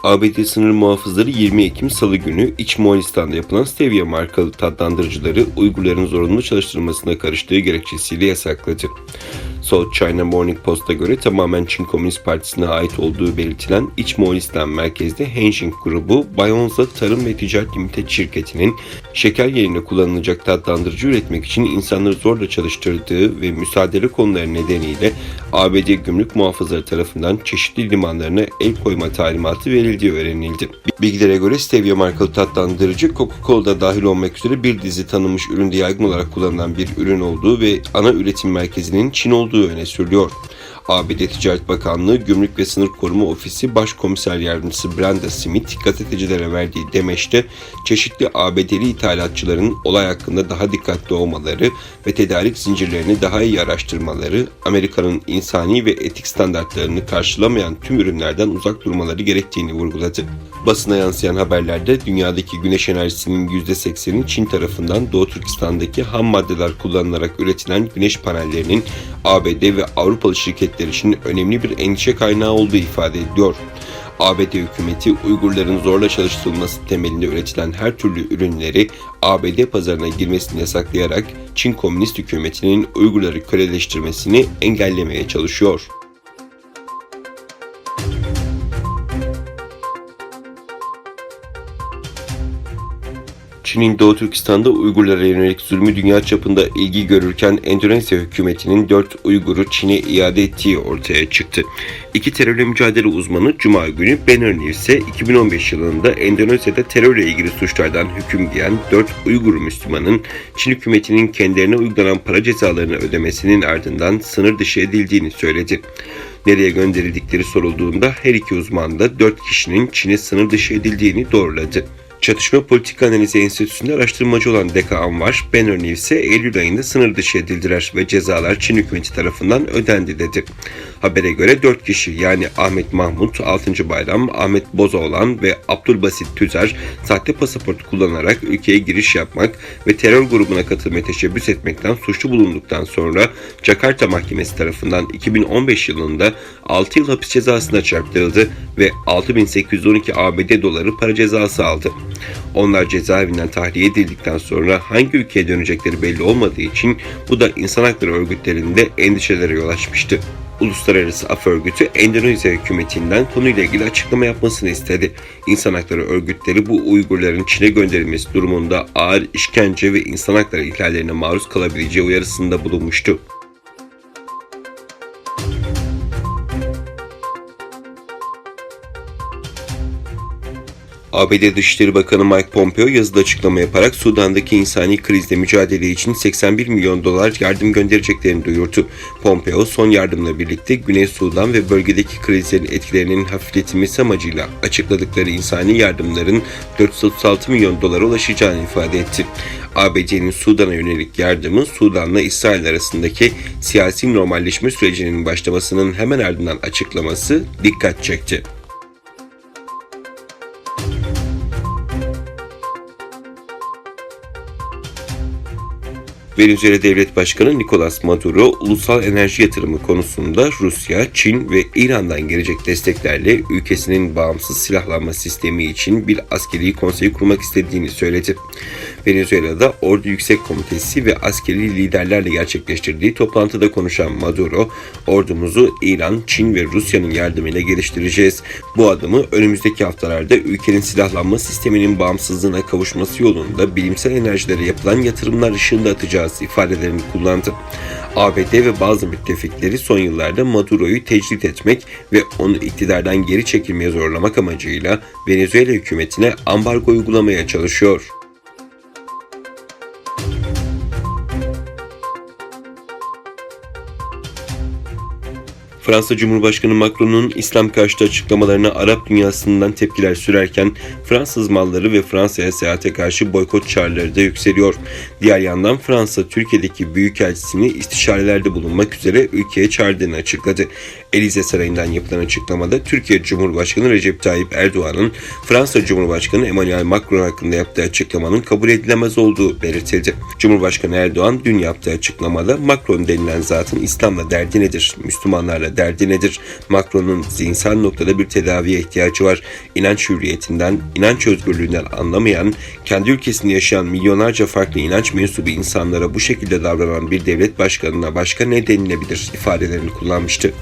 ABD sınır muhafızları 20 Ekim Salı günü İç Moğolistan'da yapılan Stevia markalı tatlandırıcıları Uygurların zorunlu çalıştırılmasına karıştığı gerekçesiyle yasakladı. South China Morning Post'a göre tamamen Çin Komünist Partisi'ne ait olduğu belirtilen İç Moğolistan merkezli Henshin grubu, Bayonza Tarım ve Ticaret Limited şirketinin şeker yerine kullanılacak tatlandırıcı üretmek için insanları zorla çalıştırdığı ve müsaade konuları nedeniyle ABD gümrük muhafızları tarafından çeşitli limanlarına el koyma talimatı verildiği öğrenildi. Bilgilere göre Stevia markalı tatlandırıcı Coca-Cola'da dahil olmak üzere bir dizi tanınmış üründe yaygın olarak kullanılan bir ürün olduğu ve ana üretim merkezinin Çin olduğu öne sürülüyor. ABD Ticaret Bakanlığı Gümrük ve Sınır Koruma Ofisi Başkomiser Yardımcısı Brenda Smith gazetecilere verdiği demeçte çeşitli ABD'li ithalatçıların olay hakkında daha dikkatli olmaları ve tedarik zincirlerini daha iyi araştırmaları, Amerika'nın insani ve etik standartlarını karşılamayan tüm ürünlerden uzak durmaları gerektiğini vurguladı. Basına yansıyan haberlerde dünyadaki güneş enerjisinin %80'i Çin tarafından Doğu Türkistan'daki ham maddeler kullanılarak üretilen güneş panellerinin ABD ve Avrupalı şirketler için önemli bir endişe kaynağı olduğu ifade ediliyor. ABD hükümeti Uygurların zorla çalıştırılması temelinde üretilen her türlü ürünleri ABD pazarına girmesini yasaklayarak Çin Komünist hükümetinin Uygurları köleleştirmesini engellemeye çalışıyor. Çin'in Doğu Türkistan'da Uygurlara yönelik zulmü dünya çapında ilgi görürken Endonezya hükümetinin 4 Uygur'u Çin'e iade ettiği ortaya çıktı. İki terörle mücadele uzmanı Cuma günü Banner News'e 2015 yılında Endonezya'da terörle ilgili suçlardan hüküm giyen 4 Uygur Müslümanın Çin hükümetinin kendilerine uygulanan para cezalarını ödemesinin ardından sınır dışı edildiğini söyledi. Nereye gönderildikleri sorulduğunda her iki uzman da 4 kişinin Çin'e sınır dışı edildiğini doğruladı. Çatışma Politika Analizi Enstitüsü'nde araştırmacı olan Deka Anvar, Banner News'e Eylül ayında sınır dışı edildiler ve cezalar Çin hükümeti tarafından ödendi dedi. Habere göre 4 kişi yani Ahmet Mahmut, 6. Bayram, Ahmet Bozaoğlan ve Abdülbasit Tüzer sahte pasaport kullanarak ülkeye giriş yapmak ve terör grubuna katılmaya teşebbüs etmekten suçlu bulunduktan sonra Jakarta Mahkemesi tarafından 2015 yılında 6 yıl hapis cezasına çarptırıldı ve 6.812 ABD doları para cezası aldı. Onlar cezaevinden tahliye edildikten sonra hangi ülkeye dönecekleri belli olmadığı için bu da insan hakları örgütlerinde endişelere yol açmıştı. Uluslararası Af Örgütü Endonezya hükümetinden konuyla ilgili açıklama yapmasını istedi. İnsan hakları örgütleri bu Uygurların Çin'e gönderilmesi durumunda ağır işkence ve insan hakları ihlallerine maruz kalabileceği uyarısında bulunmuştu. ABD Dışişleri Bakanı Mike Pompeo yazılı açıklama yaparak Sudan'daki insani krizle mücadele için 81 milyon dolar yardım göndereceklerini duyurdu. Pompeo son yardımla birlikte Güney Sudan ve bölgedeki krizlerin etkilerinin hafifletilmesi amacıyla açıkladıkları insani yardımların 436 milyon dolara ulaşacağını ifade etti. ABD'nin Sudan'a yönelik yardımı Sudan'la İsrail arasındaki siyasi normalleşme sürecinin başlamasının hemen ardından açıklaması dikkat çekti. Venezuela Devlet Başkanı Nicolas Maduro, ulusal enerji yatırımı konusunda Rusya, Çin ve İran'dan gelecek desteklerle ülkesinin bağımsız silahlanma sistemi için bir askeri konsey kurmak istediğini söyledi. Venezuela'da Ordu Yüksek Komitesi ve askeri liderlerle gerçekleştirdiği toplantıda konuşan Maduro, ordumuzu İran, Çin ve Rusya'nın yardımıyla geliştireceğiz. Bu adımı önümüzdeki haftalarda ülkenin silahlanma sisteminin bağımsızlığına kavuşması yolunda bilimsel enerjilere yapılan yatırımlar ışığında atacağız ifadelerini kullandı. ABD ve bazı müttefikleri son yıllarda Maduro'yu tecrit etmek ve onu iktidardan geri çekilmeye zorlamak amacıyla Venezuela hükümetine ambargo uygulamaya çalışıyor. Fransa Cumhurbaşkanı Macron'un İslam karşıtı açıklamalarına Arap dünyasından tepkiler sürerken Fransız malları ve Fransa'ya seyahate karşı boykot çağrıları da yükseliyor. Diğer yandan Fransa, Türkiye'deki büyükelçisini istişarelerde bulunmak üzere ülkeye çağırdığını açıkladı. Elize Sarayı'ndan yapılan açıklamada Türkiye Cumhurbaşkanı Recep Tayyip Erdoğan'ın Fransa Cumhurbaşkanı Emmanuel Macron hakkında yaptığı açıklamanın kabul edilemez olduğu belirtildi. Cumhurbaşkanı Erdoğan dün yaptığı açıklamada Macron denilen zatın İslam'la derdi nedir, Müslümanlarla derdi nedir? Macron'un zihinsel noktada bir tedaviye ihtiyacı var. İnanç hürriyetinden, inanç özgürlüğünden anlamayan, kendi ülkesinde yaşayan milyonlarca farklı inanç mensubu insanlara bu şekilde davranan bir devlet başkanına başka ne denilebilir ifadelerini kullanmıştı.